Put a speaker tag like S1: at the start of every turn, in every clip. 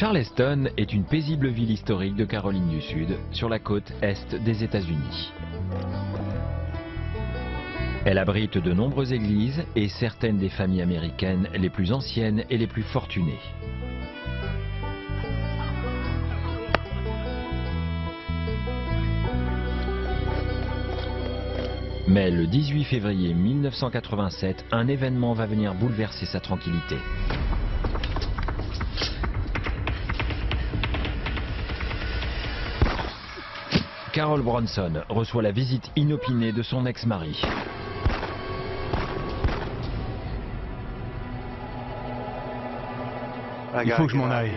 S1: Charleston est une paisible ville historique de Caroline du Sud, sur la côte est des États-Unis. Elle abrite de nombreuses églises et certaines des familles américaines les plus anciennes et les plus fortunées. Mais le 18 février 1987, un événement va venir bouleverser sa tranquillité. Carol Bronson reçoit la visite inopinée de son ex-mari.
S2: Il faut que je m'en aille.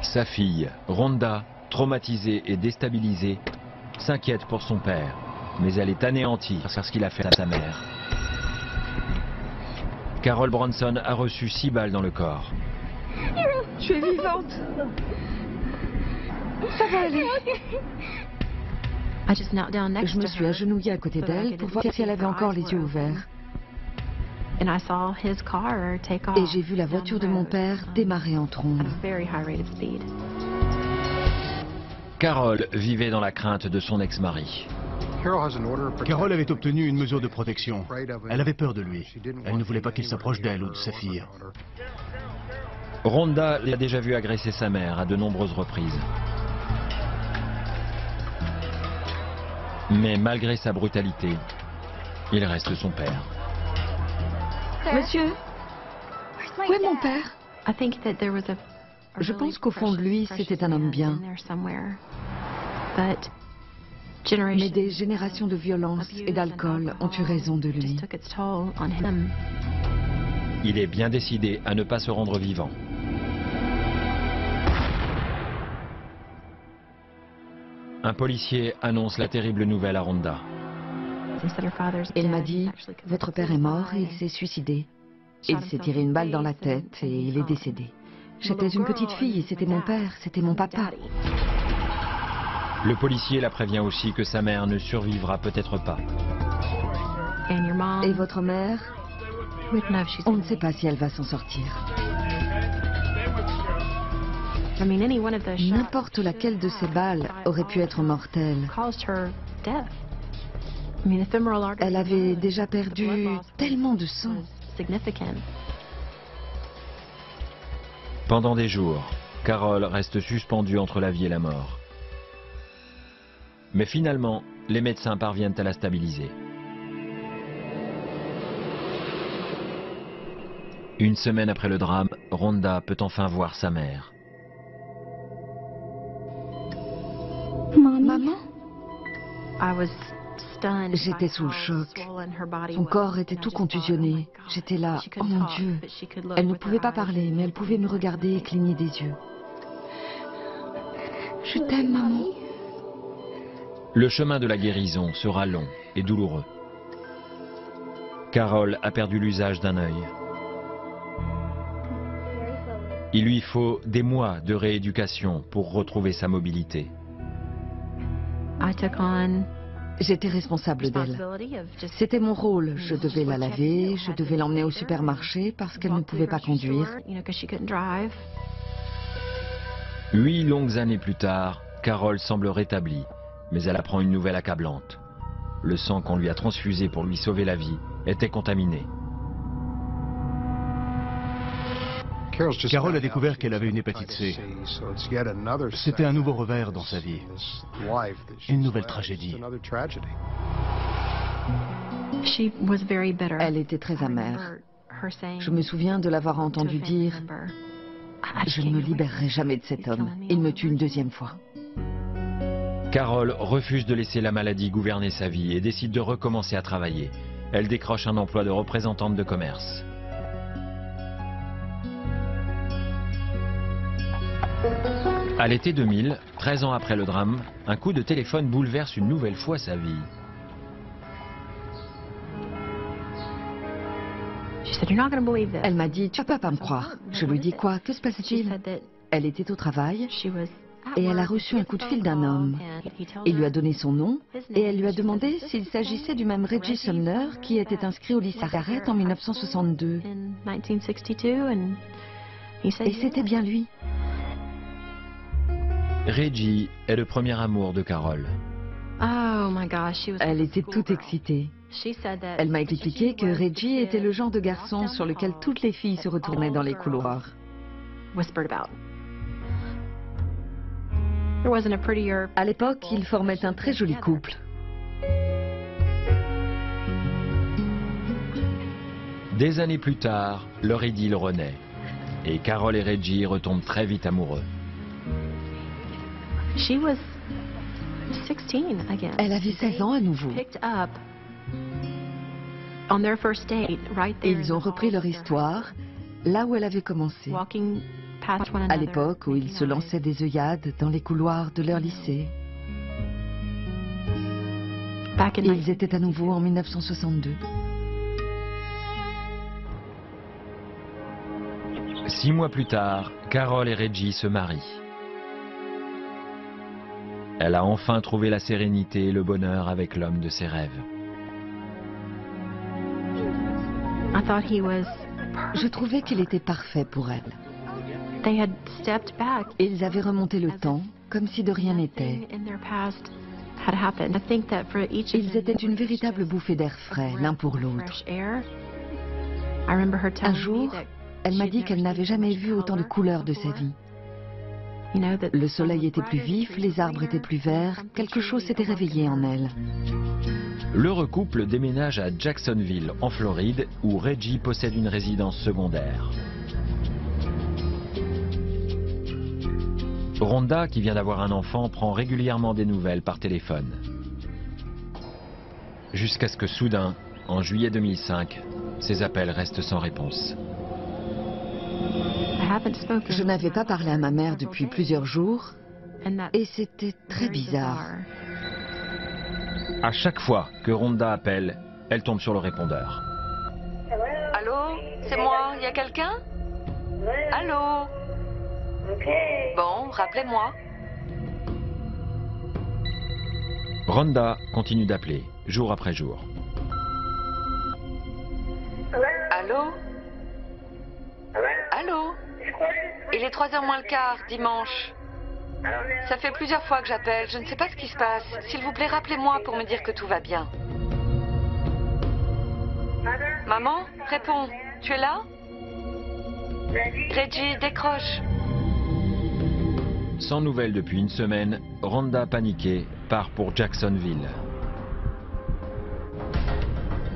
S1: Sa fille, Rhonda, traumatisée et déstabilisée, s'inquiète pour son père, mais elle est anéantie par ce qu'il a fait à sa mère. Carol Bronson a reçu 6 balles dans le corps.
S3: Je suis vivante. Ça va aller.
S4: Je me suis agenouillée à côté d'elle pour voir si elle avait encore les yeux ouverts. Et j'ai vu la voiture de mon père démarrer en trombe.
S1: Carol vivait dans la crainte de son ex-mari.
S2: Carol avait obtenu une mesure de protection. Elle avait peur de lui. Elle ne voulait pas qu'il s'approche d'elle ou de sa fille.
S1: Rhonda l'a déjà vu agresser sa mère à de nombreuses reprises. Mais malgré sa brutalité, il reste son père.
S3: Monsieur, où est mon père?
S4: Je pense qu'au fond de lui, c'était un homme bien. Mais des générations de violence et d'alcool ont eu raison de lui.
S1: Il est bien décidé à ne pas se rendre vivant. Un policier annonce la terrible nouvelle à Rhonda.
S4: Il m'a dit, votre père est mort et il s'est suicidé. Il s'est tiré une balle dans la tête et il est décédé. J'étais une petite fille, c'était mon père, c'était mon papa.
S1: Le policier la prévient aussi que sa mère ne survivra peut-être pas.
S4: Et votre mère? On ne sait pas si elle va s'en sortir. N'importe laquelle de ces balles aurait pu être mortelle. Elle avait déjà perdu tellement de sang.
S1: Pendant des jours, Carol reste suspendue entre la vie et la mort. Mais finalement, les médecins parviennent à la stabiliser. Une semaine après le drame, Rhonda peut enfin voir sa mère.
S4: Maman? J'étais sous le choc. Son corps était tout contusionné. J'étais là, oh mon Dieu. Elle ne pouvait pas parler, mais elle pouvait me regarder et cligner des yeux.
S3: Je t'aime, maman.
S1: Le chemin de la guérison sera long et douloureux. Carol a perdu l'usage d'un œil. Il lui faut des mois de rééducation pour retrouver sa mobilité.
S4: J'étais responsable d'elle. C'était mon rôle. Je devais la laver, je devais l'emmener au supermarché parce qu'elle ne pouvait pas conduire.
S1: 8 longues années plus tard, Carol semble rétablie, mais elle apprend une nouvelle accablante. Le sang qu'on lui a transfusé pour lui sauver la vie était contaminé.
S2: Carol a découvert qu'elle avait une hépatite C. C'était un nouveau revers dans sa vie. Une nouvelle tragédie.
S4: Elle était très amère. Je me souviens de l'avoir entendu dire « Je ne me libérerai jamais de cet homme. Il me tue une deuxième fois. »
S1: Carol refuse de laisser la maladie gouverner sa vie et décide de recommencer à travailler. Elle décroche un emploi de représentante de commerce. À l'été 2000, 13 ans après le drame, un coup de téléphone bouleverse une nouvelle fois sa vie.
S4: Elle m'a dit « Tu vas pas me croire ». Je lui dis « Quoi? Que se passe-t-il » Elle était au travail. et elle a reçu un coup de fil d'un homme. Il lui a donné son nom et elle lui a demandé s'il s'agissait du même Reggie Sumner qui était inscrit au lycée Garrett en 1962. Et c'était bien lui.
S1: Reggie est le premier amour de Carol.
S4: Elle était toute excitée. Elle m'a expliqué que Reggie était le genre de garçon sur lequel toutes les filles se retournaient dans les couloirs. À l'époque, ils formaient un très joli couple.
S1: Des années plus tard, leur idylle renaît. Et Carol et Reggie retombent très vite amoureux.
S4: Elle avait 16 ans à nouveau. Ils ont repris leur histoire là où elle avait commencé, à l'époque où ils se lançaient des œillades dans les couloirs de leur lycée. Ils étaient à nouveau en 1962.
S1: 6 mois plus tard, Carol et Reggie se marient. Elle a enfin trouvé la sérénité et le bonheur avec l'homme de ses rêves.
S4: Je trouvais qu'il était parfait pour elle. Ils avaient remonté le temps, comme si de rien n'était. Ils étaient une véritable bouffée d'air frais, l'un pour l'autre. Un jour, elle m'a dit qu'elle n'avait jamais vu autant de couleurs de sa vie. Le soleil était plus vif, les arbres étaient plus verts, quelque chose s'était réveillé en elle.
S1: L'heureux couple déménage à Jacksonville, en Floride, où Reggie possède une résidence secondaire. Rhonda, qui vient d'avoir un enfant, prend régulièrement des nouvelles par téléphone. Jusqu'à ce que soudain, en juillet 2005, ses appels restent sans réponse.
S4: Je n'avais pas parlé à ma mère depuis plusieurs jours et c'était très bizarre.
S1: À chaque fois que Rhonda appelle, elle tombe sur le répondeur.
S4: Allô? C'est moi, il y a quelqu'un? Allô? Bon, rappelez-moi.
S1: Rhonda continue d'appeler, jour après jour.
S4: Allô? Allô? Il est 3h moins le quart, dimanche. Ça fait plusieurs fois que j'appelle, je ne sais pas ce qui se passe. S'il vous plaît, rappelez-moi pour me dire que tout va bien. Maman, réponds. Tu es là? Reggie, décroche.
S1: Sans nouvelles depuis une semaine, Rhonda, paniquée, part pour Jacksonville.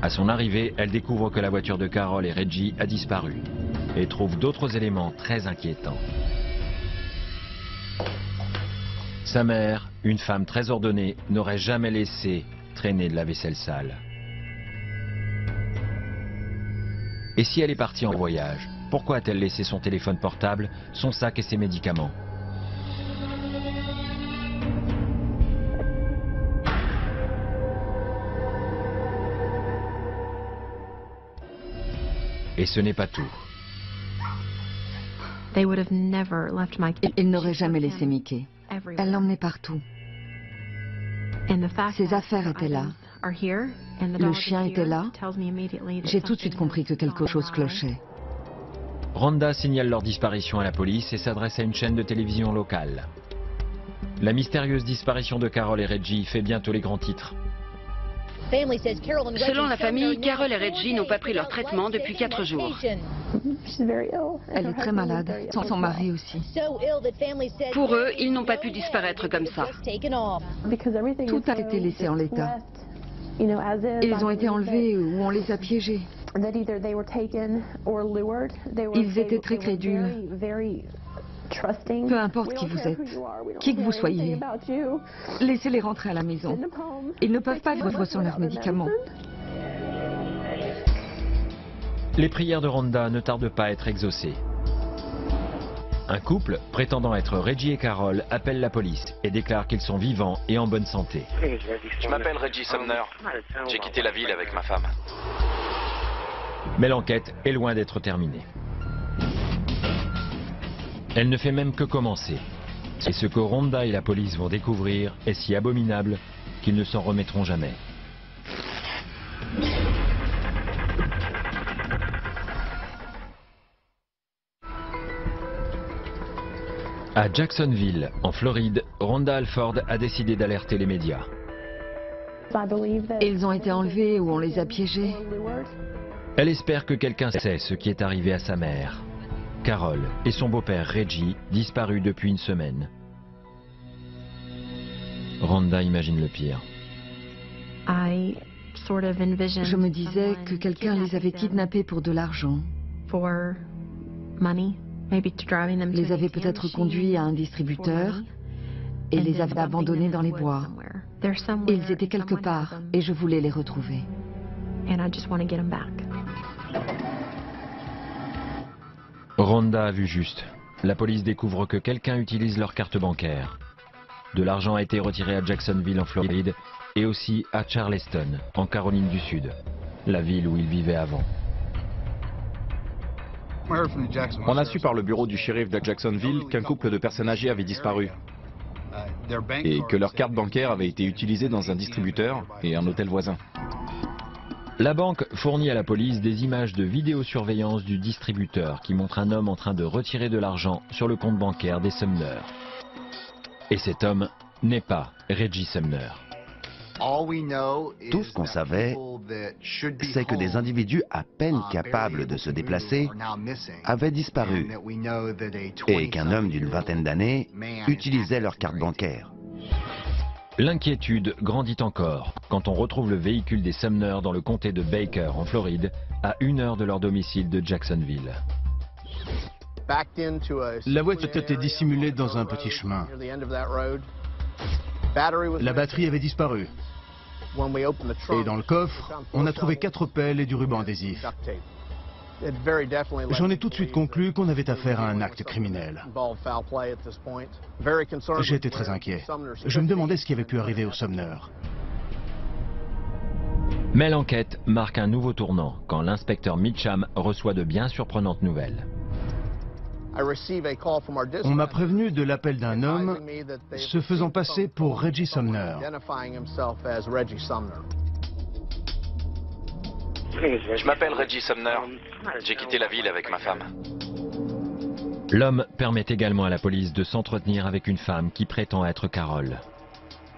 S1: À son arrivée, elle découvre que la voiture de Carol et Reggie a disparu et trouve d'autres éléments très inquiétants. Sa mère, une femme très ordonnée, n'aurait jamais laissé traîner de la vaisselle sale. Et si elle est partie en voyage, pourquoi a-t-elle laissé son téléphone portable, son sac et ses médicaments? Et ce n'est pas tout.
S4: Il n'aurait jamais laissé Mickey. Elle l'emmenait partout. Ses affaires étaient là. Le chien était là. J'ai tout de suite compris que quelque chose clochait.
S1: Rhonda signale leur disparition à la police et s'adresse à une chaîne de télévision locale. La mystérieuse disparition de Carol et Reggie fait bientôt les grands titres.
S5: Selon la famille, Carol et Reggie n'ont pas pris leur traitement depuis 4 jours.
S4: Elle est très malade, son mari aussi.
S5: Pour eux, ils n'ont pas pu disparaître comme ça.
S4: Tout a été laissé en l'état. Ils ont été enlevés ou on les a piégés. Ils étaient très crédules. Peu importe qui vous êtes, qui que vous soyez, laissez-les rentrer à la maison. Ils ne peuvent pas vivre sans leurs médicaments.
S1: Les prières de Rhonda ne tardent pas à être exaucées. Un couple, prétendant être Reggie et Carol, appelle la police et déclare qu'ils sont vivants et en bonne santé.
S6: Je m'appelle Reggie Sumner. J'ai quitté la ville avec ma femme.
S1: Mais l'enquête est loin d'être terminée. Elle ne fait même que commencer. Et ce que Rhonda et la police vont découvrir est si abominable qu'ils ne s'en remettront jamais. À Jacksonville, en Floride, Rhonda Alford a décidé d'alerter les médias.
S4: Ils ont été enlevés ou on les a piégés.
S1: Elle espère que quelqu'un sait ce qui est arrivé à sa mère, Carol, et son beau-père Reggie, disparus depuis une semaine. Rhonda imagine le pire.
S4: Je me disais que quelqu'un les avait kidnappés pour de l'argent. Les avait peut-être conduits à un distributeur et les avait abandonnés dans les bois. Ils étaient quelque part et je voulais les retrouver.
S1: Rhonda a vu juste. La police découvre que quelqu'un utilise leur carte bancaire. De l'argent a été retiré à Jacksonville en Floride et aussi à Charleston, en Caroline du Sud, la ville où ils vivaient avant.
S7: On a su par le bureau du shérif de Jacksonville qu'un couple de personnes âgées avait disparu et que leur carte bancaire avait été utilisée dans un distributeur et un hôtel voisin.
S1: La banque fournit à la police des images de vidéosurveillance du distributeur qui montre un homme en train de retirer de l'argent sur le compte bancaire des Sumner. Et cet homme n'est pas Reggie Sumner.
S8: Tout ce qu'on savait, c'est que des individus à peine capables de se déplacer avaient disparu et qu'un homme d'une vingtaine d'années utilisait leur carte bancaire.
S1: L'inquiétude grandit encore quand on retrouve le véhicule des Sumner dans le comté de Baker, en Floride, à 1 heure de leur domicile de Jacksonville.
S2: La voiture était dissimulée dans un petit chemin. La batterie avait disparu. Et dans le coffre, on a trouvé 4 pelles et du ruban adhésif. J'en ai tout de suite conclu qu'on avait affaire à un acte criminel. J'étais très inquiet. Je me demandais ce qui avait pu arriver aux Sumner.
S1: Mais l'enquête marque un nouveau tournant quand l'inspecteur Mitcham reçoit de bien surprenantes nouvelles.
S2: On m'a prévenu de l'appel d'un homme se faisant passer pour Reggie Sumner.
S6: Je m'appelle Reggie Sumner. J'ai quitté la ville avec ma femme.
S1: L'homme permet également à la police de s'entretenir avec une femme qui prétend être Carol.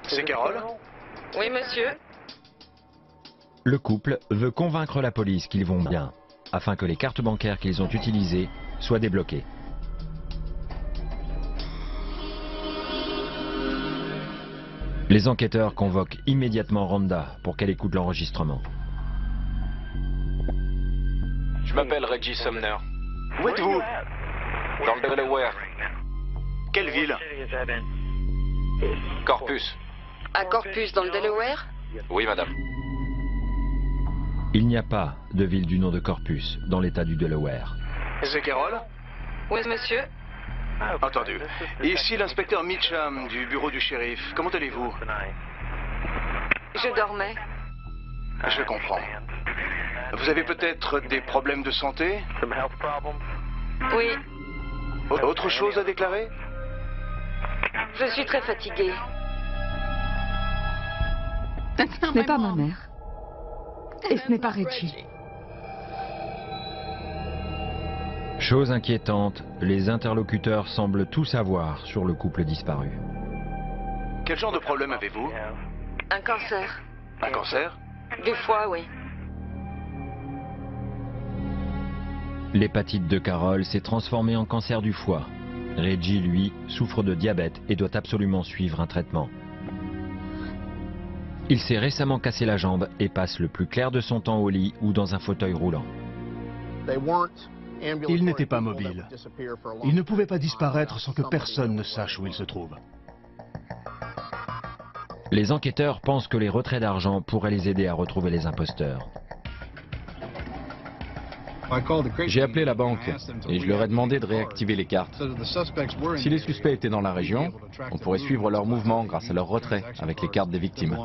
S6: C'est Carol?
S5: Oui, monsieur.
S1: Le couple veut convaincre la police qu'ils vont bien, afin que les cartes bancaires qu'ils ont utilisées soient débloquées. Les enquêteurs convoquent immédiatement Rhonda pour qu'elle écoute l'enregistrement.
S6: Je m'appelle Reggie Sumner. Où êtes-vous? Dans le Delaware.
S2: Quelle ville?
S6: Corpus.
S5: À Corpus, dans le Delaware?
S6: Oui, madame.
S1: Il n'y a pas de ville du nom de Corpus dans l'état du Delaware.
S9: C'est Carol?
S5: Oui, monsieur.
S9: Entendu. Ici l'inspecteur Mitcham du bureau du shérif. Comment allez-vous?
S5: Je dormais.
S9: Je comprends. Vous avez peut-être des problèmes de santé?
S5: Oui,
S9: Autre chose à déclarer?
S5: je suis très fatiguée.
S4: Ce n'est pas ma mère. Et ce n'est pas Reggie.
S1: Chose inquiétante, les interlocuteurs semblent tout savoir sur le couple disparu.
S9: Quel genre de problème avez-vous?
S5: Un cancer.
S9: Un cancer?
S5: Du foie, oui.
S1: L'hépatite de Carol s'est transformée en cancer du foie. Reggie, lui, souffre de diabète et doit absolument suivre un traitement. Il s'est récemment cassé la jambe et passe le plus clair de son temps au lit ou dans un fauteuil roulant.
S2: Il n'était pas mobile. Il ne pouvait pas disparaître sans que personne ne sache où il se trouve.
S1: Les enquêteurs pensent que les retraits d'argent pourraient les aider à retrouver les imposteurs.
S7: J'ai appelé la banque et je leur ai demandé de réactiver les cartes. Si les suspects étaient dans la région, on pourrait suivre leurs mouvements grâce à leur retrait avec les cartes des victimes.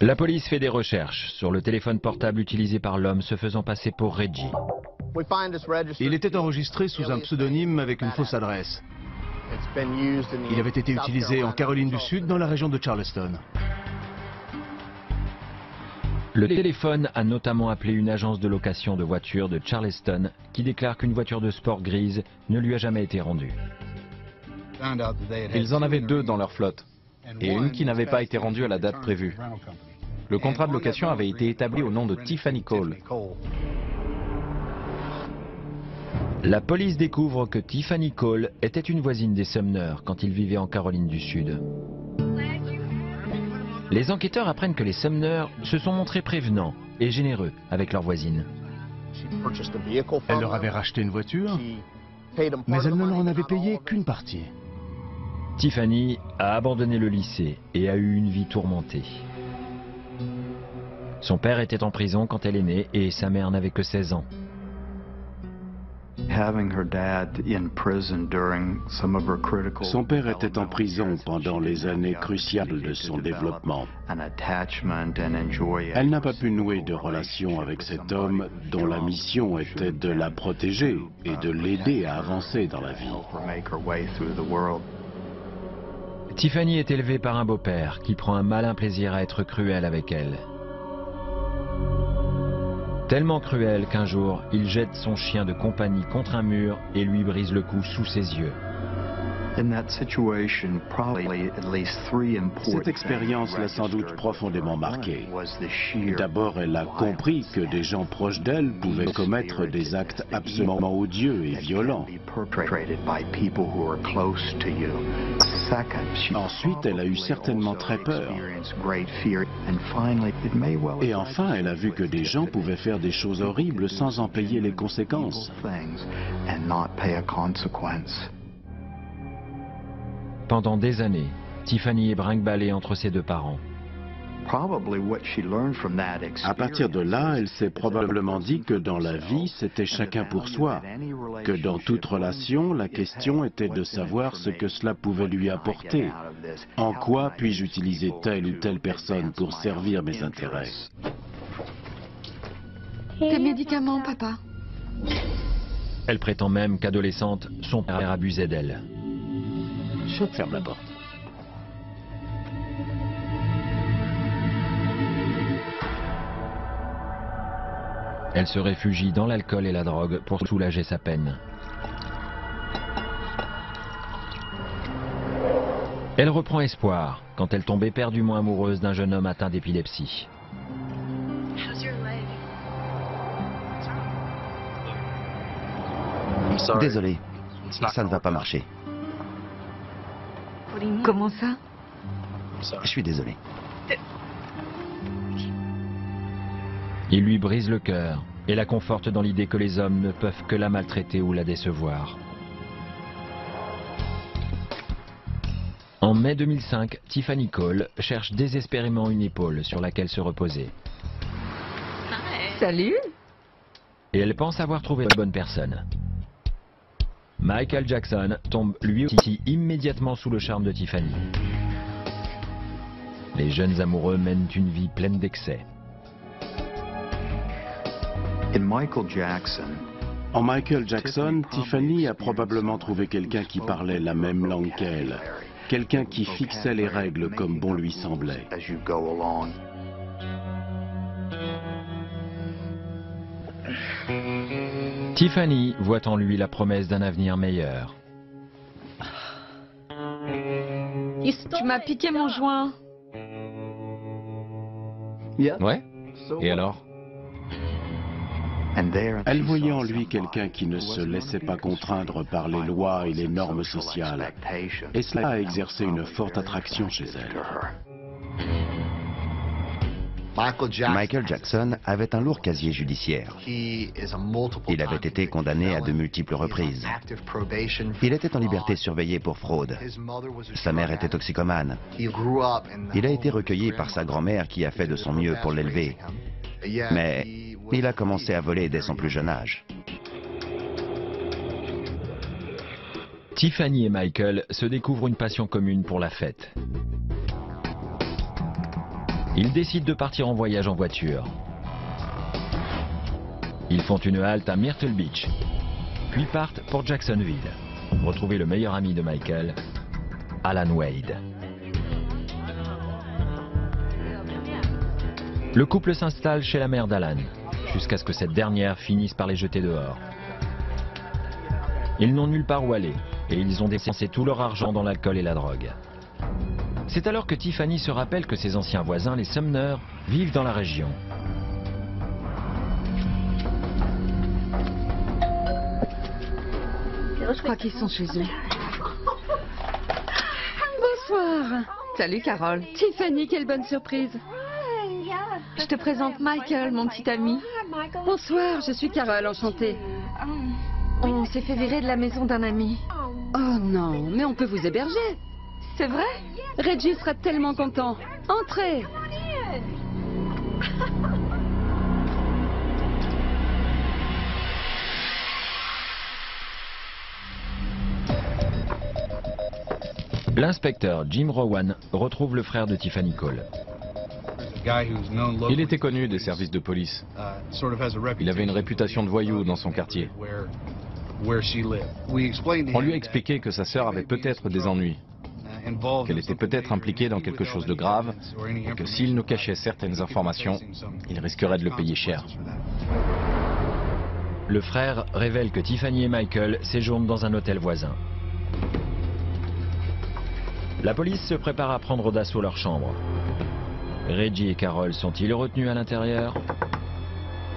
S1: La police fait des recherches sur le téléphone portable utilisé par l'homme se faisant passer pour Reggie.
S2: Il était enregistré sous un pseudonyme avec une fausse adresse. Il avait été utilisé en Caroline du Sud, dans la région de Charleston.
S1: Le téléphone a notamment appelé une agence de location de voitures de Charleston qui déclare qu'une voiture de sport grise ne lui a jamais été rendue.
S7: Ils en avaient 2 dans leur flotte, et une qui n'avait pas été rendue à la date prévue. Le contrat de location avait été établi au nom de Tiffany Cole.
S1: La police découvre que Tiffany Cole était une voisine des Sumner quand ils vivaient en Caroline du Sud. Les enquêteurs apprennent que les Sumner se sont montrés prévenants et généreux avec leur voisine.
S2: Elle leur avait racheté une voiture, mais elle ne leur en avait payé qu'une partie.
S1: Tiffany a abandonné le lycée et a eu une vie tourmentée. Son père était en prison quand elle est née et sa mère n'avait que 16 ans.
S10: Son père était en prison pendant les années cruciales de son développement. Elle n'a pas pu nouer de relation avec cet homme dont la mission était de la protéger et de l'aider à avancer dans la vie.
S1: Tiffany est élevée par un beau-père qui prend un malin plaisir à être cruel avec elle. Tellement cruel qu'un jour, il jette son chien de compagnie contre un mur et lui brise le cou sous ses yeux.
S10: Cette expérience l'a sans doute profondément marquée. D'abord, elle a compris que des gens proches d'elle pouvaient commettre des actes absolument odieux et violents. Ensuite, elle a eu certainement très peur. Et enfin, elle a vu que des gens pouvaient faire des choses horribles sans en payer les conséquences.
S1: Pendant des années, Tiffany est brinque-ballée entre ses 2 parents.
S10: À partir de là, elle s'est probablement dit que dans la vie, c'était chacun pour soi, que dans toute relation, la question était de savoir ce que cela pouvait lui apporter. En quoi puis-je utiliser telle ou telle personne pour servir mes intérêts?
S3: Tes médicaments, papa.
S1: Elle prétend même qu'adolescente, son père abusait d'elle.
S10: Je ferme la porte.
S1: Elle se réfugie dans l'alcool et la drogue pour soulager sa peine. Elle reprend espoir quand elle tombe éperdument amoureuse d'un jeune homme atteint d'épilepsie.
S8: Désolé, ça ne va pas marcher.
S4: Comment ça?
S8: Je suis désolé.
S1: Il lui brise le cœur et la conforte dans l'idée que les hommes ne peuvent que la maltraiter ou la décevoir. En mai 2005, Tiffany Cole cherche désespérément une épaule sur laquelle se reposer.
S4: Salut!
S1: Et elle pense avoir trouvé la bonne personne. Michael Jackson tombe lui aussi immédiatement sous le charme de Tiffany. Les jeunes amoureux mènent une vie pleine d'excès.
S10: En Michael Jackson, Tiffany a probablement trouvé quelqu'un qui parlait la même langue qu'elle. Quelqu'un qui fixait les règles comme bon lui semblait.
S1: Tiffany voit en lui la promesse d'un avenir meilleur.
S3: Tu m'as piqué mon joint.
S7: Ouais? Et alors?
S10: Elle voyait en lui quelqu'un qui ne se laissait pas contraindre par les lois et les normes sociales. Et cela a exercé une forte attraction chez elle.
S8: Michael Jackson avait un lourd casier judiciaire. Il avait été condamné à de multiples reprises. Il était en liberté surveillée pour fraude. Sa mère était toxicomane. Il a été recueilli par sa grand-mère qui a fait de son mieux pour l'élever. Mais il a commencé à voler dès son plus jeune âge.
S1: Tiffany et Michael se découvrent une passion commune pour la fête. Ils décident de partir en voyage en voiture. Ils font une halte à Myrtle Beach, puis partent pour Jacksonville, retrouver le meilleur ami de Michael, Alan Wade. Le couple s'installe chez la mère d'Alan, jusqu'à ce que cette dernière finisse par les jeter dehors. Ils n'ont nulle part où aller, et ils ont dépensé tout leur argent dans l'alcool et la drogue. C'est alors que Tiffany se rappelle que ses anciens voisins, les Sumner, vivent dans la région.
S4: Je crois qu'ils sont chez eux.
S3: Bonsoir.
S4: Salut, Carole.
S3: Tiffany, quelle bonne surprise.
S4: Je te présente Michael, mon petit ami.
S3: Bonsoir, je suis Carole, enchantée.
S4: On s'est fait virer de la maison d'un ami.
S3: Oh non, mais on peut vous héberger.
S4: C'est vrai?
S3: Reggie sera tellement content. Entrez.
S1: L'inspecteur Jim Rowan retrouve le frère de Tiffany Cole.
S7: Il était connu des services de police. Il avait une réputation de voyou dans son quartier. On lui a expliqué que sa sœur avait peut-être des ennuis, qu'elle était peut-être impliquée dans quelque chose de grave, et que s'il nous cachait certaines informations, il risquerait de le payer cher.
S1: Le frère révèle que Tiffany et Michael séjournent dans un hôtel voisin. La police se prépare à prendre d'assaut leur chambre. Reggie et Carole sont-ils retenus à l'intérieur?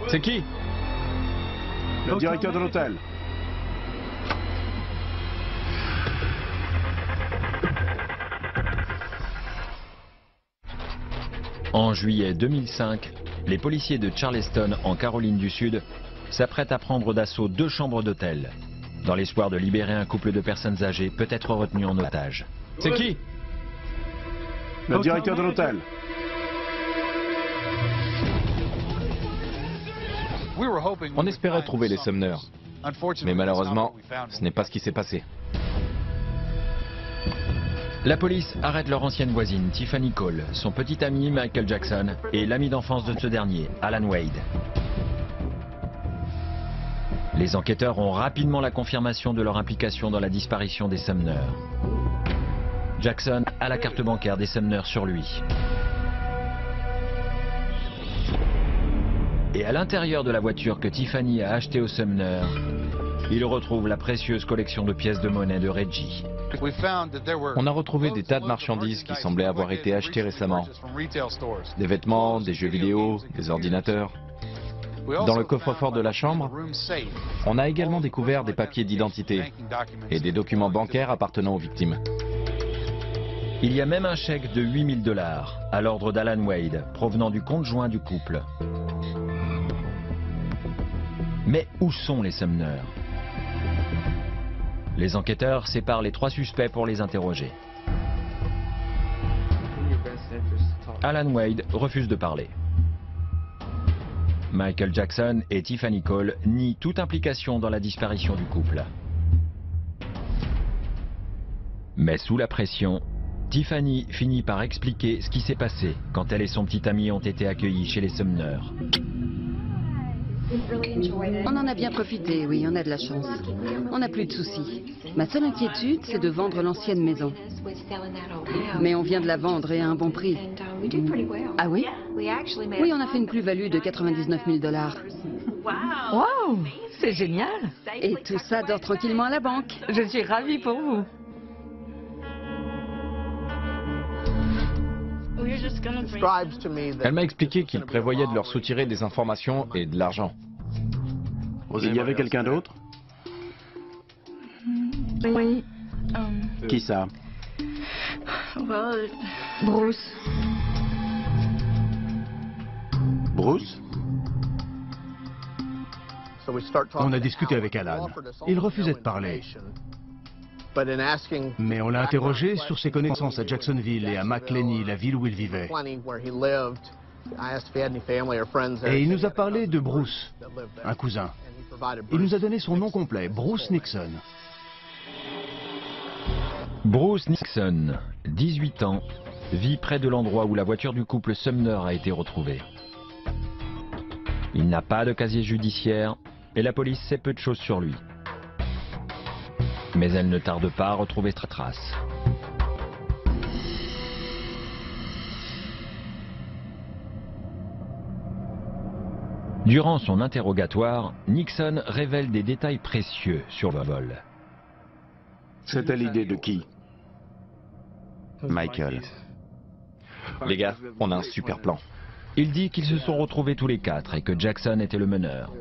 S7: C'est qui?
S10: Le directeur de l'hôtel.
S1: En juillet 2005, les policiers de Charleston, en Caroline du Sud, s'apprêtent à prendre d'assaut 2 chambres d'hôtel, dans l'espoir de libérer un couple de personnes âgées peut-être retenues en otage.
S7: C'est qui?
S10: Le directeur de l'hôtel.
S7: On espérait trouver les Sumner, mais malheureusement, ce n'est pas ce qui s'est passé.
S1: La police arrête leur ancienne voisine, Tiffany Cole, son petit ami Michael Jackson et l'ami d'enfance de ce dernier, Alan Wade. Les enquêteurs ont rapidement la confirmation de leur implication dans la disparition des Sumner. Jackson a la carte bancaire des Sumner sur lui. Et à l'intérieur de la voiture que Tiffany a achetée aux Sumner, il retrouve la précieuse collection de pièces de monnaie de Reggie.
S7: On a retrouvé des tas de marchandises qui semblaient avoir été achetées récemment. Des vêtements, des jeux vidéo, des ordinateurs. Dans le coffre-fort de la chambre, on a également découvert des papiers d'identité et des documents bancaires appartenant aux victimes.
S1: Il y a même un chèque de 8 000 $ à l'ordre d'Alan Wade, provenant du compte joint du couple. Mais où sont les Sumner? Les enquêteurs séparent les 3 suspects pour les interroger. Alan Wade refuse de parler. Michael Jackson et Tiffany Cole nient toute implication dans la disparition du couple. Mais sous la pression, Tiffany finit par expliquer ce qui s'est passé quand elle et son petit ami ont été accueillis chez les Sumner.
S5: On en a bien profité, oui, on a de la chance. On n'a plus de soucis. Ma seule inquiétude, c'est de vendre l'ancienne maison. Mais on vient de la vendre et à un bon prix.
S4: Ah oui?
S5: Oui, on a fait une plus-value de 99 000 $.
S4: Wow! C'est génial!
S5: Et tout ça dort tranquillement à la banque.
S4: Je suis ravie pour vous.
S7: Elle m'a expliqué qu'ils prévoyaient de leur soutirer des informations et de l'argent.
S10: Il y avait quelqu'un d'autre?
S4: Oui.
S10: Qui ça?
S4: Bruce.
S10: Bruce?
S2: On a discuté avec Alan. Il refusait de parler. Mais on l'a interrogé sur ses connaissances à Jacksonville et à McLenny, la ville où il vivait. Et il nous a parlé de Bruce, un cousin. Il nous a donné son nom complet, Bruce Nixon.
S1: Bruce Nixon, 18 ans, vit près de l'endroit où la voiture du couple Sumner a été retrouvée. Il n'a pas de casier judiciaire et la police sait peu de choses sur lui. Mais elle ne tarde pas à retrouver sa trace. Durant son interrogatoire, Nixon révèle des détails précieux sur le vol.
S10: C'était l'idée de qui?
S8: Michael.
S7: Les gars, on a un super plan.
S1: Il dit qu'ils se sont retrouvés tous les quatre et que Jackson était le meneur.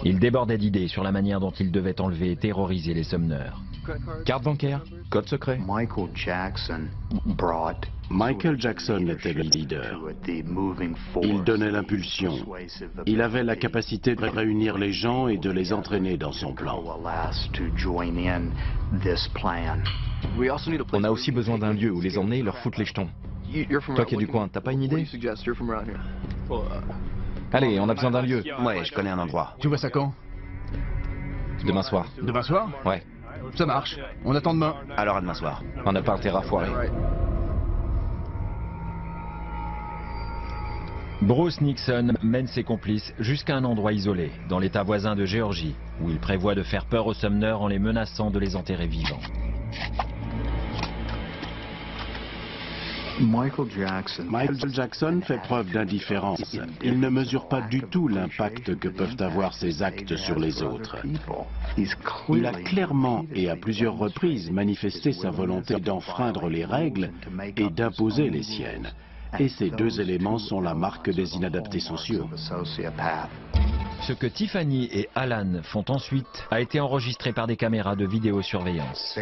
S1: Il débordait d'idées sur la manière dont il devait enlever et terroriser les Sumner.
S7: Carte bancaire, code secret.
S10: Michael Jackson était le leader. Il donnait l'impulsion. Il avait la capacité de réunir les gens et de les entraîner dans son plan.
S7: On a aussi besoin d'un lieu où les emmener et leur foutre les jetons. Toi qui es du coin, t'as pas une idée? Allez, on a besoin d'un lieu.
S8: Ouais, je connais un endroit.
S2: Tu vois ça quand?
S7: Demain soir.
S2: Demain soir?
S7: Ouais.
S2: Ça marche. On attend demain.
S8: Alors à demain soir.
S7: On n'a pas intérêt à foirer.
S1: Bruce Nixon mène ses complices jusqu'à un endroit isolé, dans l'état voisin de Géorgie, où il prévoit de faire peur aux Sumner en les menaçant de les enterrer vivants.
S10: Michael Jackson fait preuve d'indifférence. Il ne mesure pas du tout l'impact que peuvent avoir ses actes sur les autres. Il a clairement et à plusieurs reprises manifesté sa volonté d'enfreindre les règles et d'imposer les siennes. Et ces deux éléments sont la marque des inadaptés sociaux.
S1: Ce que Tiffany et Alan font ensuite a été enregistré par des caméras de vidéosurveillance.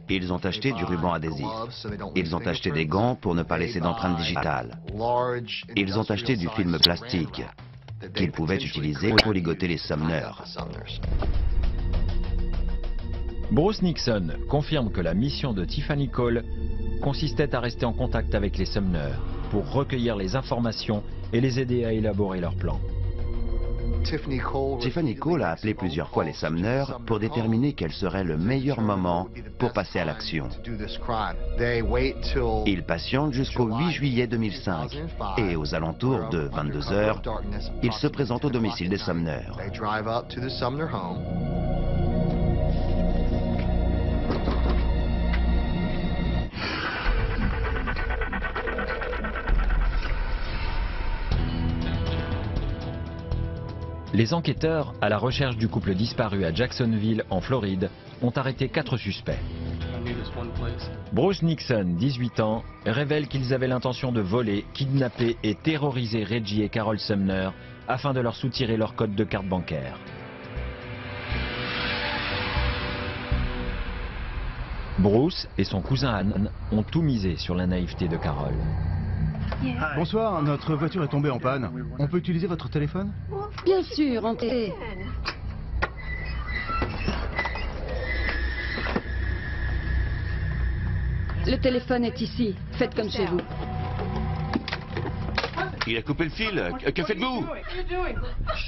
S8: Ils ont acheté du ruban adhésif. Ils ont acheté des gants pour ne pas laisser d'empreintes digitales. Ils ont acheté du film plastique qu'ils pouvaient utiliser pour ligoter les Sumner.
S1: Bruce Nixon confirme que la mission de Tiffany Cole consistait à rester en contact avec les Sumner pour recueillir les informations et les aider à élaborer leur plan.
S8: Tiffany Cole a appelé plusieurs fois les Sumner pour déterminer quel serait le meilleur moment pour passer à l'action. Ils patientent jusqu'au 8 juillet 2005 et aux alentours de 22 h, ils se présentent au domicile des Sumner.
S1: Les enquêteurs, à la recherche du couple disparu à Jacksonville, en Floride, ont arrêté 4 suspects. Bruce Nixon, 18 ans, révèle qu'ils avaient l'intention de voler, kidnapper et terroriser Reggie et Carol Sumner afin de leur soutirer leur code de carte bancaire. Bruce et son cousin Ann ont tout misé sur la naïveté de Carol.
S2: Bonsoir, notre voiture est tombée en panne. On peut utiliser votre téléphone?
S3: Bien sûr, entrez. Le téléphone est ici. Faites comme chez vous.
S8: Il a coupé le fil. Que faites-vous?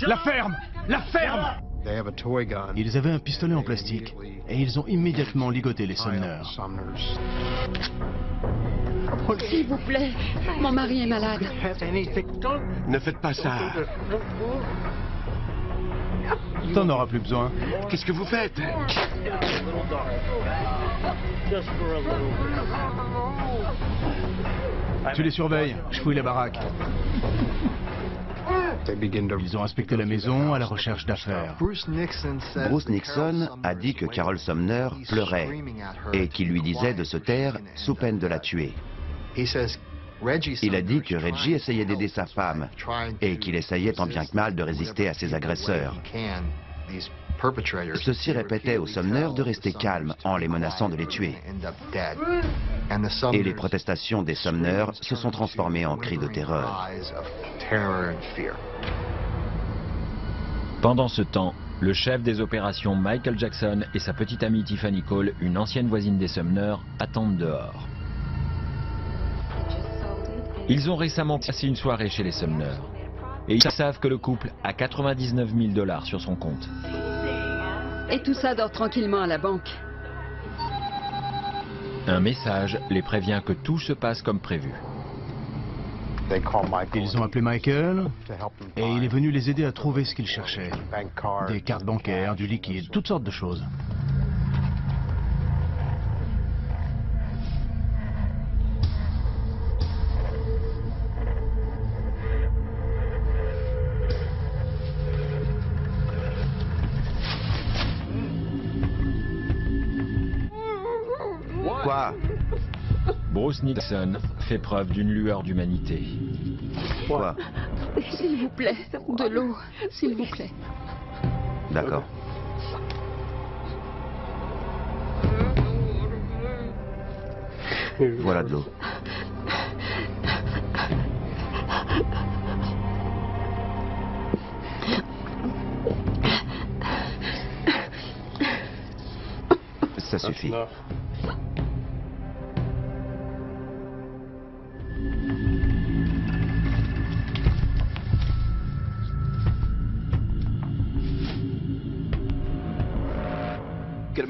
S2: La ferme! La ferme! Ils avaient un pistolet en plastique et ils ont immédiatement ligoté les Sumner.
S3: S'il vous plaît, mon mari est malade.
S10: Ne faites pas ça.
S2: T'en auras plus besoin.
S10: Qu'est-ce que vous faites?
S2: Tu les surveilles, je fouille la baraque. Ils ont inspecté la maison à la recherche d'affaires.
S8: Bruce Nixon a dit que Carol Sumner pleurait et qu'il lui disait de se taire sous peine de la tuer. Il a dit que Reggie essayait d'aider sa femme et qu'il essayait tant bien que mal de résister à ses agresseurs. Ceux-ci répétaient aux Sumner de rester calmes en les menaçant de les tuer. Et les protestations des Sumner se sont transformées en cris de terreur.
S1: Pendant ce temps, le chef des opérations Michael Jackson et sa petite amie Tiffany Cole, une ancienne voisine des Sumner, attendent dehors. Ils ont récemment passé une soirée chez les Sumner. Et ils savent que le couple a 99 000 $ sur son compte.
S3: Et tout ça dort tranquillement à la banque.
S1: Un message les prévient que tout se passe comme prévu.
S2: Ils ont appelé Michael et il est venu les aider à trouver ce qu'ils cherchaient. Des cartes bancaires, du liquide, toutes sortes de choses.
S8: Quoi?
S1: Bruce Nixon fait preuve d'une lueur d'humanité.
S8: Quoi?
S3: S'il vous plaît, de l'eau, s'il vous plaît.
S8: D'accord. Voilà de l'eau. Ça suffit.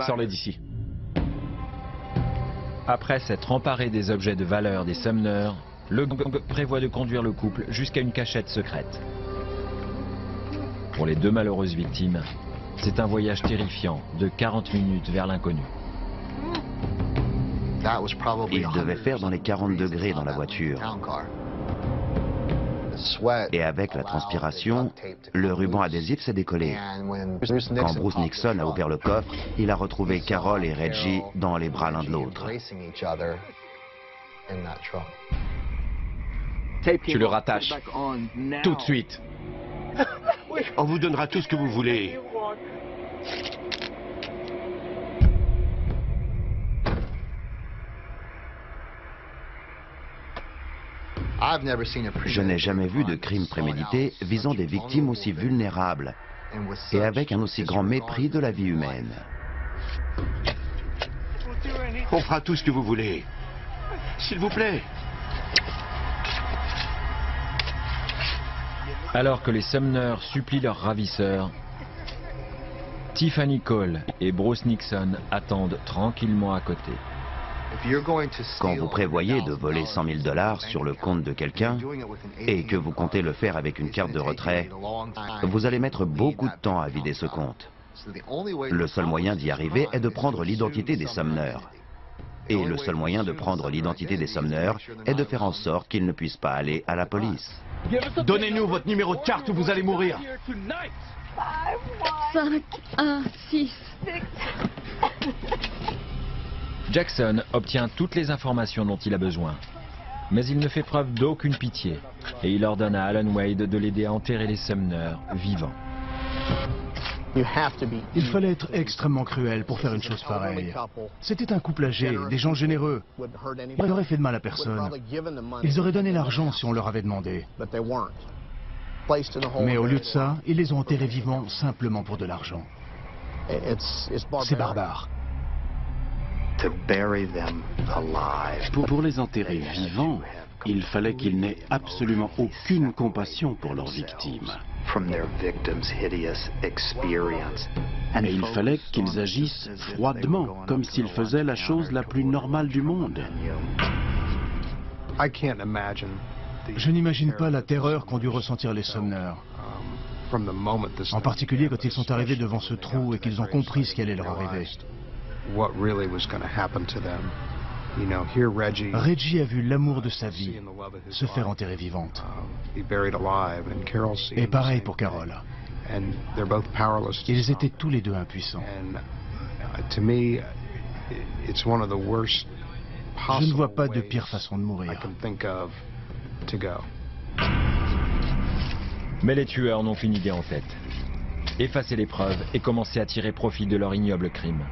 S7: Sors-les d'ici.
S1: Après s'être emparé des objets de valeur des Sumner, le gang prévoit de conduire le couple jusqu'à une cachette secrète. Pour les deux malheureuses victimes, c'est un voyage terrifiant de 40 minutes vers l'inconnu.
S8: Il devait faire dans les 40 degrés dans la voiture. Et avec la transpiration, le ruban adhésif s'est décollé. Quand Bruce Nixon a ouvert le coffre, il a retrouvé Carol et Reggie dans les bras l'un de l'autre.
S7: Tu le rattaches. Tout de suite.
S10: On vous donnera tout ce que vous voulez.
S8: Je n'ai jamais vu de crime prémédité visant des victimes aussi vulnérables et avec un aussi grand mépris de la vie humaine.
S10: On fera tout ce que vous voulez. S'il vous plaît.
S1: Alors que les Sumner supplient leurs ravisseurs, Tiffany Cole et Bruce Nixon attendent tranquillement à côté.
S8: Quand vous prévoyez de voler 100 000 $ sur le compte de quelqu'un et que vous comptez le faire avec une carte de retrait, vous allez mettre beaucoup de temps à vider ce compte. Le seul moyen d'y arriver est de prendre l'identité des Sumner. Et le seul moyen de prendre l'identité des Sumner est de faire en sorte qu'ils ne puissent pas aller à la police.
S2: Donnez-nous votre numéro de carte ou vous allez mourir.
S3: 5, 1, 6.
S1: Jackson obtient toutes les informations dont il a besoin. Mais il ne fait preuve d'aucune pitié et il ordonne à Alan Wade de l'aider à enterrer les Sumner vivants.
S2: Il fallait être extrêmement cruel pour faire une chose pareille. C'était un couple âgé, des gens généreux. Ils n'auraient fait de mal à personne. Ils auraient donné l'argent si on leur avait demandé. Mais au lieu de ça, ils les ont enterrés vivants simplement pour de l'argent. C'est barbare.
S10: Pour les enterrer vivants, il fallait qu'ils n'aient absolument aucune compassion pour leurs victimes. Et il fallait qu'ils agissent froidement, comme s'ils faisaient la chose la plus normale du monde.
S2: Je n'imagine pas la terreur qu'ont dû ressentir les Sumner. En particulier quand ils sont arrivés devant ce trou et qu'ils ont compris ce qui allait leur arriver. Reggie a vu l'amour de sa vie se faire enterrer vivante. Et pareil pour Carol. Ils étaient tous les deux impuissants. Je ne vois pas de pire façon de mourir.
S1: Mais les tueurs n'ont qu'une idée en tête. Effacer les preuves et commencer à tirer profit de leur ignoble crime.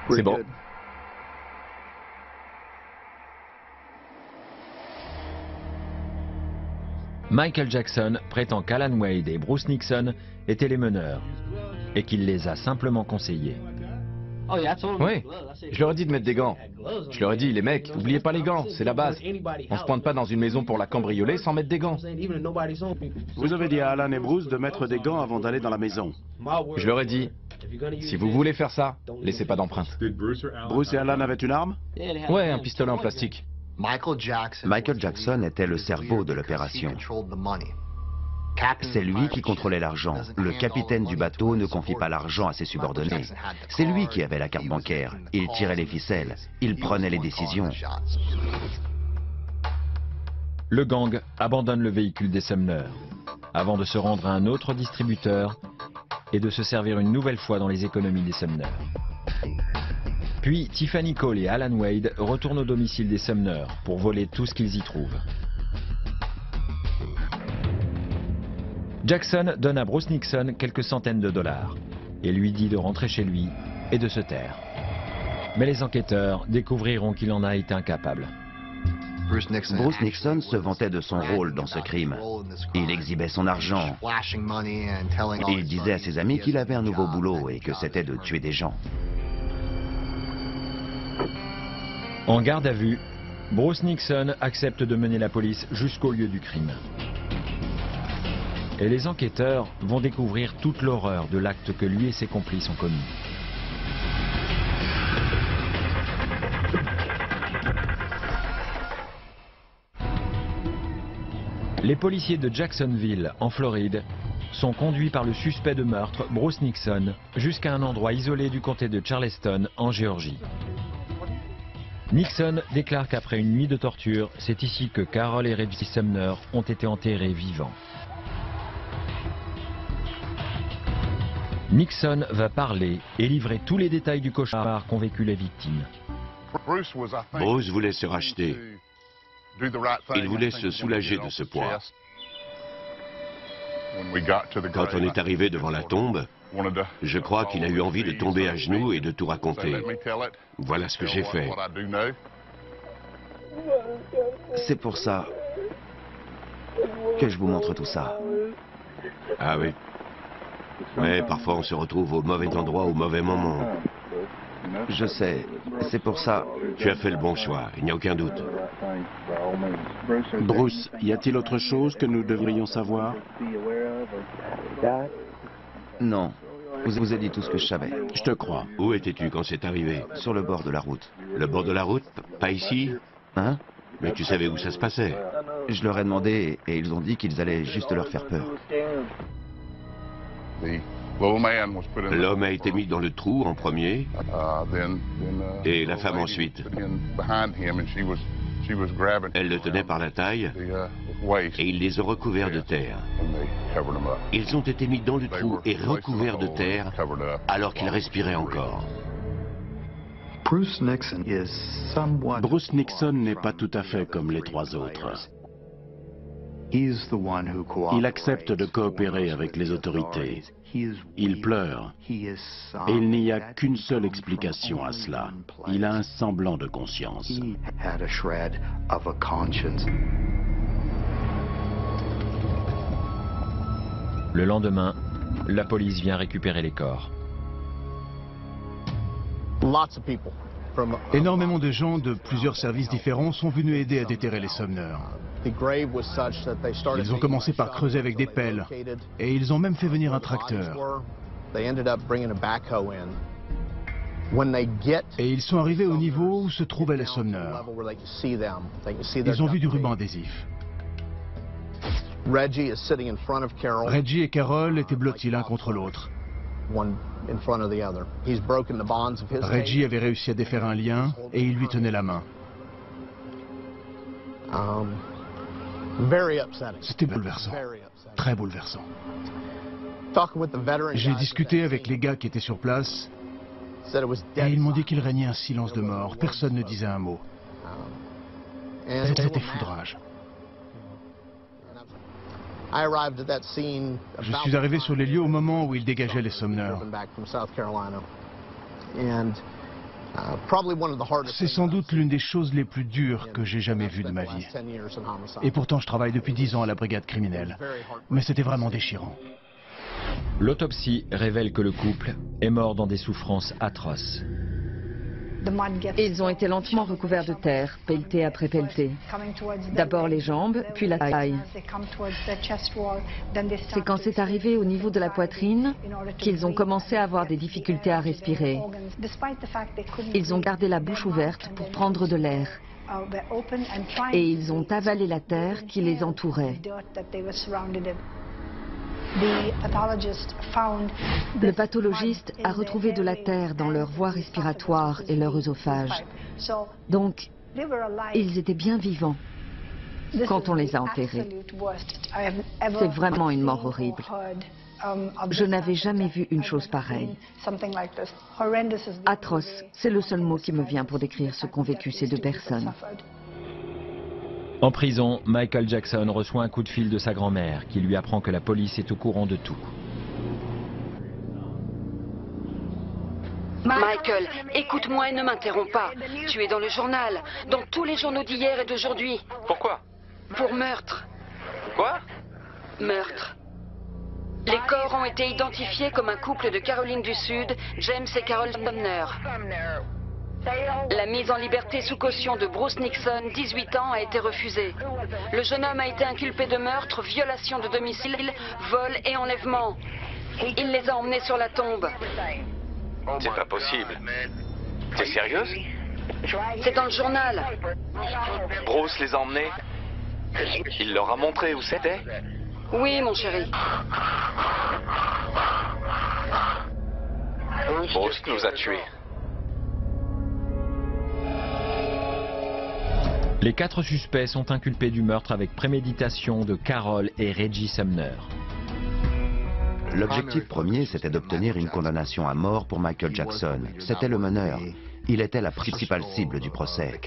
S7: C'est bon.
S1: Michael Jackson prétend qu'Alan Wade et Bruce Nixon étaient les meneurs et qu'il les a simplement conseillés.
S7: Oui, je leur ai dit de mettre des gants. Je leur ai dit, les mecs, n'oubliez pas les gants, c'est la base. On se pointe pas dans une maison pour la cambrioler sans mettre des gants.
S10: Vous avez dit à Alan et Bruce de mettre des gants avant d'aller dans la maison.
S7: Je leur ai dit, si vous voulez faire ça, laissez pas d'empreinte.
S10: Bruce et Alan avaient une arme?
S7: Ouais, un pistolet en plastique.
S8: Michael Jackson était le cerveau de l'opération. C'est lui qui contrôlait l'argent. Le capitaine du bateau ne confie pas l'argent à ses subordonnés. C'est lui qui avait la carte bancaire. Il tirait les ficelles. Il prenait les décisions.
S1: Le gang abandonne le véhicule des Sumner avant de se rendre à un autre distributeur et de se servir une nouvelle fois dans les économies des Sumner. Puis Tiffany Cole et Alan Wade retournent au domicile des Sumner pour voler tout ce qu'ils y trouvent. Jackson donne à Bruce Nixon quelques centaines de dollars et lui dit de rentrer chez lui et de se taire. Mais les enquêteurs découvriront qu'il en a été incapable.
S8: Bruce Nixon se vantait de son rôle dans ce crime. Il exhibait son argent. Il disait à ses amis qu'il avait un nouveau boulot et que c'était de tuer des gens.
S1: En garde à vue, Bruce Nixon accepte de mener la police jusqu'au lieu du crime. Et les enquêteurs vont découvrir toute l'horreur de l'acte que lui et ses complices ont commis. Les policiers de Jacksonville, en Floride, sont conduits par le suspect de meurtre, Bruce Nixon, jusqu'à un endroit isolé du comté de Charleston, en Géorgie. Nixon déclare qu'après une nuit de torture, c'est ici que Carol et Reggie Sumner ont été enterrés vivants. Nixon va parler et livrer tous les détails du cauchemar qu'ont vécu les victimes.
S11: Bruce voulait se racheter. Il voulait se soulager de ce poids. Quand on est arrivé devant la tombe, je crois qu'il a eu envie de tomber à genoux et de tout raconter. Voilà ce que j'ai fait.
S8: C'est pour ça que je vous montre tout ça.
S11: Ah oui. Mais parfois on se retrouve au mauvais endroit au mauvais moment.
S8: Je sais, c'est pour ça.
S11: Tu as fait le bon choix, il n'y a aucun doute.
S10: Bruce, y a-t-il autre chose que nous devrions savoir?
S8: Non, vous avez dit tout ce que je savais.
S10: Je te crois.
S11: Où étais-tu quand c'est arrivé?
S8: Sur le bord de la route.
S11: Le bord de la route? Pas ici?
S8: Hein?
S11: Mais tu savais où ça se passait?
S8: Je leur ai demandé et ils ont dit qu'ils allaient juste leur faire peur.
S11: L'homme a été mis dans le trou en premier et la femme ensuite. Elle le tenait par la taille et ils les ont recouverts de terre. Ils ont été mis dans le trou et recouverts de terre alors qu'ils respiraient encore.
S10: Bruce Nixon n'est pas tout à fait comme les trois autres. Il accepte de coopérer avec les autorités. Il pleure. Et il n'y a qu'une seule explication à cela. Il a un semblant de conscience.
S1: Le lendemain, la police vient récupérer les corps.
S2: Énormément de gens de plusieurs services différents sont venus aider à déterrer les Sumner. Ils ont commencé par creuser avec des pelles et ils ont même fait venir un tracteur. Et ils sont arrivés au niveau où se trouvaient les Sumner. Ils ont vu du ruban adhésif. Reggie et Carol étaient blottis l'un contre l'autre. Reggie avait réussi à défaire un lien et il lui tenait la main. C'était bouleversant, très bouleversant. J'ai discuté avec les gars qui étaient sur place et ils m'ont dit qu'il régnait un silence de mort. Personne ne disait un mot. C'était foudrage. Je suis arrivé sur les lieux au moment où ils dégageaient les Sumner. C'est sans doute l'une des choses les plus dures que j'ai jamais vues de ma vie. Et pourtant, je travaille depuis 10 ans à la brigade criminelle. Mais c'était vraiment déchirant.
S1: L'autopsie révèle que le couple est mort dans des souffrances atroces.
S4: Ils ont été lentement recouverts de terre, pelletés après pelletés. D'abord les jambes, puis la taille. C'est quand c'est arrivé au niveau de la poitrine qu'ils ont commencé à avoir des difficultés à respirer. Ils ont gardé la bouche ouverte pour prendre de l'air. et ils ont avalé la terre qui les entourait. Le pathologiste a retrouvé de la terre dans leur voie respiratoire et leur œsophage. Donc, ils étaient bien vivants quand on les a enterrés. C'est vraiment une mort horrible. Je n'avais jamais vu une chose pareille. Atroce, c'est le seul mot qui me vient pour décrire ce qu'ont vécu ces deux personnes.
S1: En prison, Michael Jackson reçoit un coup de fil de sa grand-mère qui lui apprend que la police est au courant de tout.
S5: Michael, écoute-moi et ne m'interromps pas. Tu es dans le journal, dans tous les journaux d'hier et d'aujourd'hui.
S6: Pourquoi?
S5: Pour meurtre.
S6: Quoi?
S5: Meurtre. Les corps ont été identifiés comme un couple de Caroline du Sud, James et Carol Sumner. La mise en liberté sous caution de Bruce Nixon, 18 ans, a été refusée. Le jeune homme a été inculpé de meurtre, violation de domicile, vol et enlèvement. Il les a emmenés sur la tombe.
S6: C'est pas possible. T'es sérieuse?
S5: C'est dans le journal.
S6: Bruce les a emmenés? Il leur a montré où c'était?
S5: Oui, mon chéri.
S6: Bruce nous a tués.
S1: Les 4 suspects sont inculpés du meurtre avec préméditation de Carol et Reggie Sumner.
S8: L'objectif premier, c'était d'obtenir une condamnation à mort pour Michael Jackson. C'était le meneur. Il était la principale cible du procès.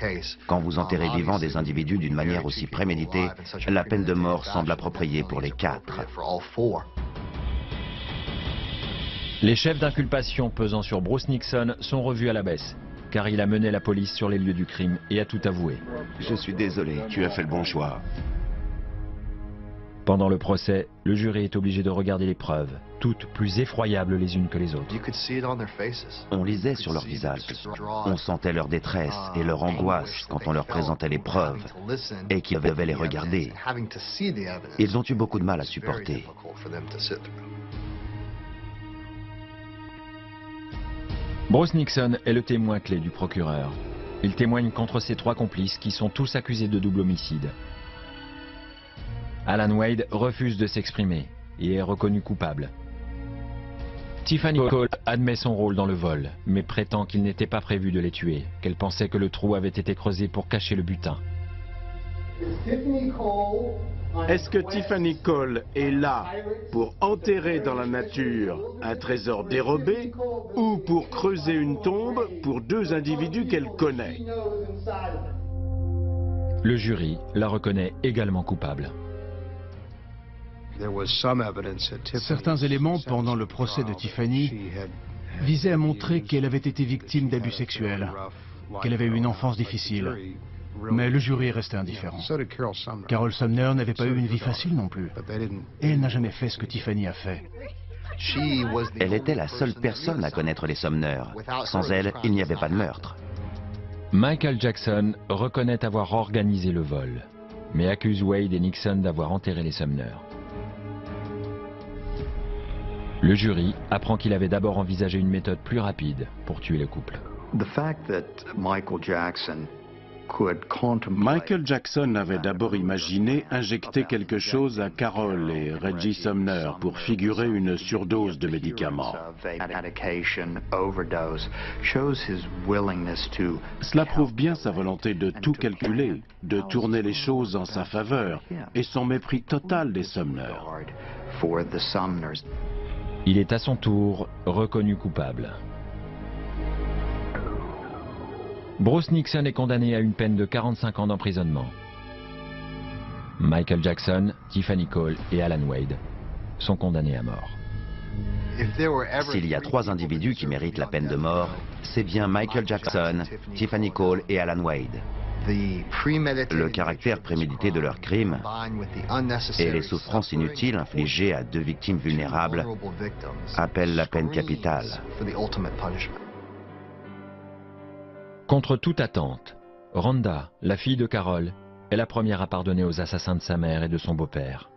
S8: Quand vous enterrez vivant des individus d'une manière aussi préméditée, la peine de mort semble appropriée pour les 4.
S1: Les chefs d'inculpation pesant sur Bruce Nixon sont revus à la baisse, car il a mené la police sur les lieux du crime et a tout avoué.
S11: Je suis désolé, tu as fait le bon choix.
S1: Pendant le procès, le jury est obligé de regarder les preuves, toutes plus effroyables les unes que les autres.
S8: On lisait sur leurs visages. On sentait leur détresse et leur angoisse quand on leur présentait les preuves et qu'ils devaient les regarder. Ils ont eu beaucoup de mal à supporter.
S1: Bruce Nixon est le témoin clé du procureur. Il témoigne contre ses 3 complices qui sont tous accusés de double homicide. Alan Wade refuse de s'exprimer et est reconnu coupable. Tiffany Cole admet son rôle dans le vol, mais prétend qu'il n'était pas prévu de les tuer, qu'elle pensait que le trou avait été creusé pour cacher le butin.
S10: Est-ce que Tiffany Cole est là pour enterrer dans la nature un trésor dérobé ou pour creuser une tombe pour 2 individus qu'elle connaît?
S1: Le jury la reconnaît également coupable.
S2: Certains éléments pendant le procès de Tiffany visaient à montrer qu'elle avait été victime d'abus sexuels, qu'elle avait eu une enfance difficile. Mais le jury est resté indifférent. Carol Sumner n'avait pas eu une vie facile non plus. Et elle n'a jamais fait ce que Tiffany a fait.
S8: Elle était la seule personne à connaître les Sumner. Sans elle, il n'y avait pas de meurtre.
S1: Michael Jackson reconnaît avoir organisé le vol, mais accuse Wade et Nixon d'avoir enterré les Sumner. Le jury apprend qu'il avait d'abord envisagé une méthode plus rapide pour tuer le couple.
S10: Michael Jackson avait d'abord imaginé injecter quelque chose à Carol et Reggie Sumner pour figurer une surdose de médicaments. Cela prouve bien sa volonté de tout calculer, de tourner les choses en sa faveur et son mépris total des Sumner.
S1: Il est à son tour reconnu coupable. Bruce Nixon est condamné à une peine de 45 ans d'emprisonnement. Michael Jackson, Tiffany Cole et Alan Wade sont condamnés à mort.
S8: S'il y a 3 individus qui méritent la peine de mort, c'est bien Michael Jackson, Tiffany Cole et Alan Wade. Le caractère prémédité de leurs crimes et les souffrances inutiles infligées à 2 victimes vulnérables appellent la peine capitale.
S1: Contre toute attente, Rhonda, la fille de Carol, est la première à pardonner aux assassins de sa mère et de son beau-père.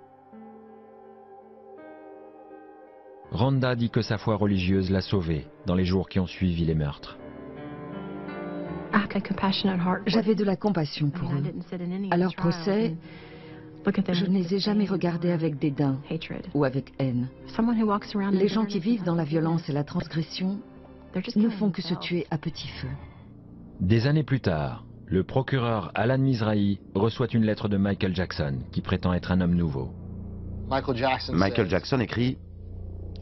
S1: Rhonda dit que sa foi religieuse l'a sauvée dans les jours qui ont suivi les meurtres.
S4: J'avais de la compassion pour eux. À leur procès, je ne les ai jamais regardés avec dédain ou avec haine. Les gens qui vivent dans la violence et la transgression ne font que se tuer à petit feu.
S1: Des années plus tard, le procureur Alan Mizrahi reçoit une lettre de Michael Jackson, qui prétend être un homme nouveau.
S8: Michael Jackson écrit «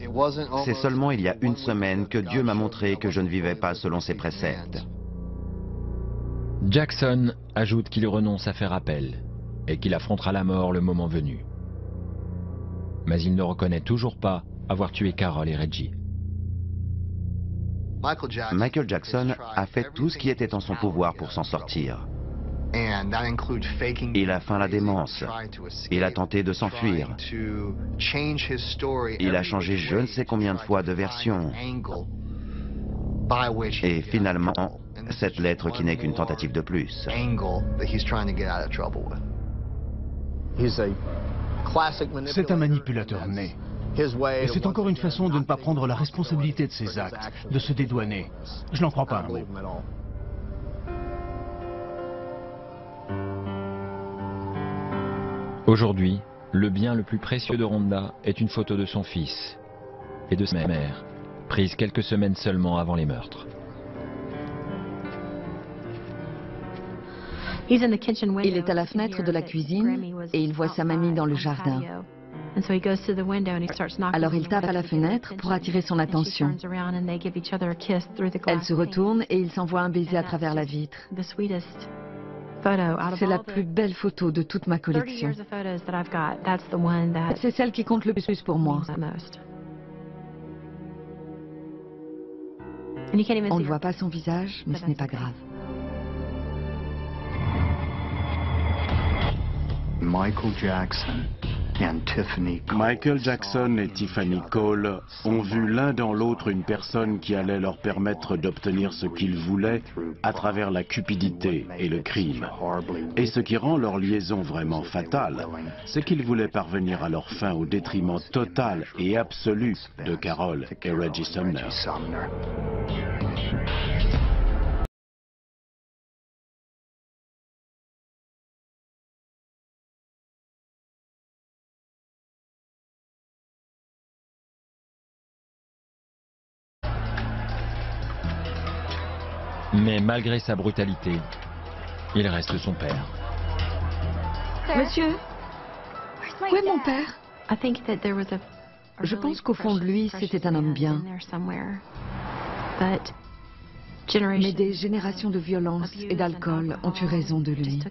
S8: C'est seulement il y a une semaine que Dieu m'a montré que je ne vivais pas selon ses préceptes. »
S1: Jackson ajoute qu'il renonce à faire appel et qu'il affrontera la mort le moment venu. Mais il ne reconnaît toujours pas avoir tué Carol et Reggie.
S8: Michael Jackson a fait tout ce qui était en son pouvoir pour s'en sortir. Il a feint la démence. Il a tenté de s'enfuir. Il a changé je ne sais combien de fois de version. Et finalement, cette lettre qui n'est qu'une tentative de plus.
S2: C'est un manipulateur né. Et c'est encore une façon de ne pas prendre la responsabilité de ses actes, de se dédouaner. Je n'en crois pas un mot.
S1: Aujourd'hui, le bien le plus précieux de Rhonda est une photo de son fils et de sa mère, prise quelques semaines seulement avant les meurtres.
S4: Il est à la fenêtre de la cuisine et il voit sa mamie dans le jardin. Alors il tape à la fenêtre pour attirer son attention. Elle se retourne et ils s'envoient un baiser à travers la vitre. C'est la plus belle photo de toute ma collection. C'est celle qui compte le plus pour moi. On ne voit pas son visage, mais ce n'est pas grave.
S10: Michael Jackson et Tiffany Cole ont vu l'un dans l'autre une personne qui allait leur permettre d'obtenir ce qu'ils voulaient à travers la cupidité et le crime. Et ce qui rend leur liaison vraiment fatale, c'est qu'ils voulaient parvenir à leur fin au détriment total et absolu de Carol et Reggie Sumner.
S1: Mais malgré sa brutalité, il reste son père.
S4: Monsieur, où est mon père? Je pense qu'au fond de lui, c'était un homme bien. Mais des générations de violence et d'alcool ont eu raison de lui.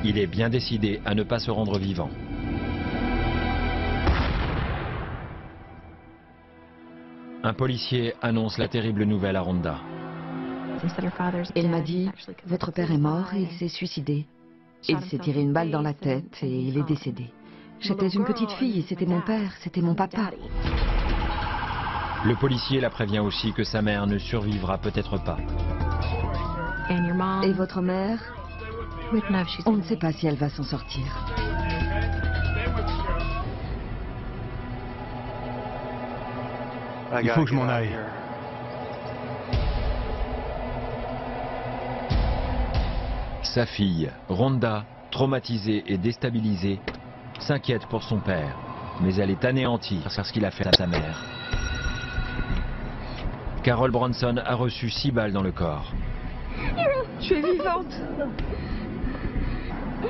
S1: Il est bien décidé à ne pas se rendre vivant. Un policier annonce la terrible nouvelle à Rhonda.
S4: Il m'a dit, votre père est mort et il s'est suicidé. Il s'est tiré une balle dans la tête et il est décédé. J'étais une petite fille et c'était mon père, c'était mon papa.
S1: Le policier la prévient aussi que sa mère ne survivra peut-être pas.
S4: Et votre mère? On ne sait pas si elle va s'en sortir.
S2: Il faut que je m'en aille.
S1: Sa fille, Rhonda, traumatisée et déstabilisée, s'inquiète pour son père, mais elle est anéantie par ce qu'il a fait à sa mère. Carol Bronson a reçu 6 balles dans le corps.
S4: Je suis vivante.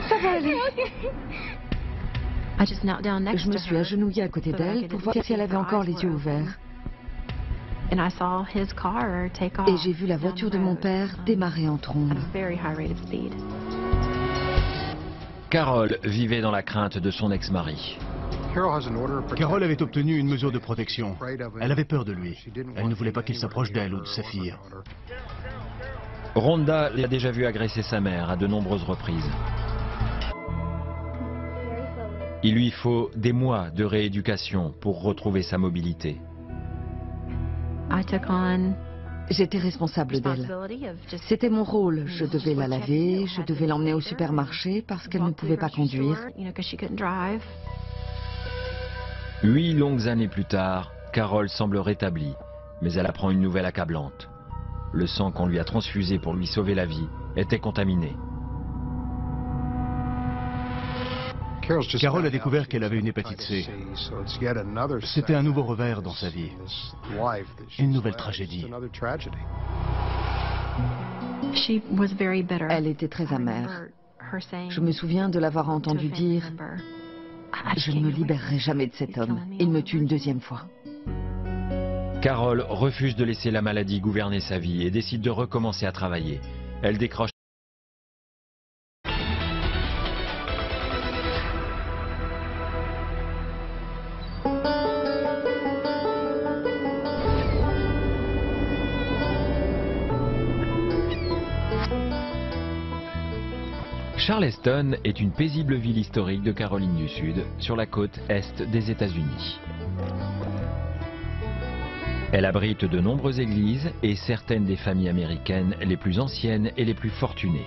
S4: Ça va aller. Je me suis agenouillée à côté d'elle pour voir si elle avait encore les yeux ouverts. Et j'ai vu la voiture de mon père démarrer en trombe.
S1: Carol vivait dans la crainte de son ex-mari.
S2: Carol avait obtenu une mesure de protection. Elle avait peur de lui. Elle ne voulait pas qu'il s'approche d'elle ou de sa fille.
S1: Rhonda l'a déjà vu agresser sa mère à de nombreuses reprises. Il lui faut des mois de rééducation pour retrouver sa mobilité.
S4: J'étais responsable d'elle. C'était mon rôle. Je devais la laver, je devais l'emmener au supermarché parce qu'elle ne pouvait pas conduire.
S1: 8 longues années plus tard, Carol semble rétablie, mais elle apprend une nouvelle accablante. Le sang qu'on lui a transfusé pour lui sauver la vie était contaminé.
S2: Carol a découvert qu'elle avait une hépatite C. C'était un nouveau revers dans sa vie. Une nouvelle tragédie.
S4: Elle était très amère. Je me souviens de l'avoir entendu dire « Je ne me libérerai jamais de cet homme. Il me tue une deuxième fois. »
S1: Carol refuse de laisser la maladie gouverner sa vie et décide de recommencer à travailler. Elle décroche Charleston est une paisible ville historique de Caroline du Sud, sur la côte est des États-Unis. Elle abrite de nombreuses églises et certaines des familles américaines les plus anciennes et les plus fortunées.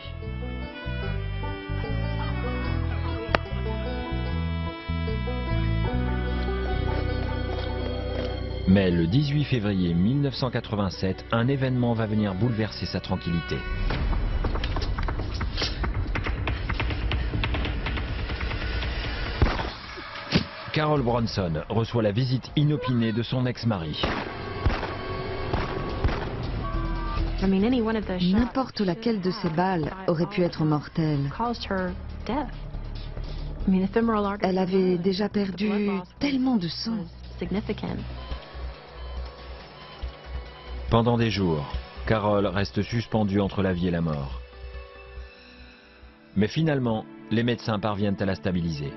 S1: Mais le 18 février 1987, un événement va venir bouleverser sa tranquillité. Carol Bronson reçoit la visite inopinée de son ex-mari.
S4: N'importe laquelle de ces balles aurait pu être mortelle. Elle avait déjà perdu tellement de sang.
S1: Pendant des jours, Carol reste suspendue entre la vie et la mort. Mais finalement, les médecins parviennent à la stabiliser.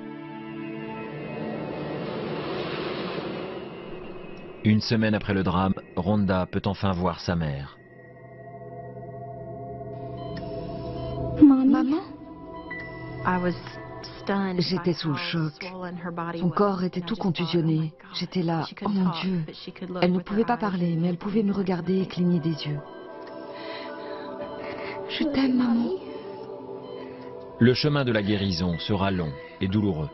S1: Une semaine après le drame, Rhonda peut enfin voir sa mère.
S4: Maman? J'étais sous le choc. Son corps était tout contusionné. J'étais là, oh mon Dieu. Elle ne pouvait pas parler, mais elle pouvait me regarder et cligner des yeux. Je t'aime, maman.
S1: Le chemin de la guérison sera long et douloureux.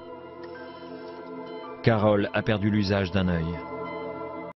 S1: Carol a perdu l'usage d'un œil.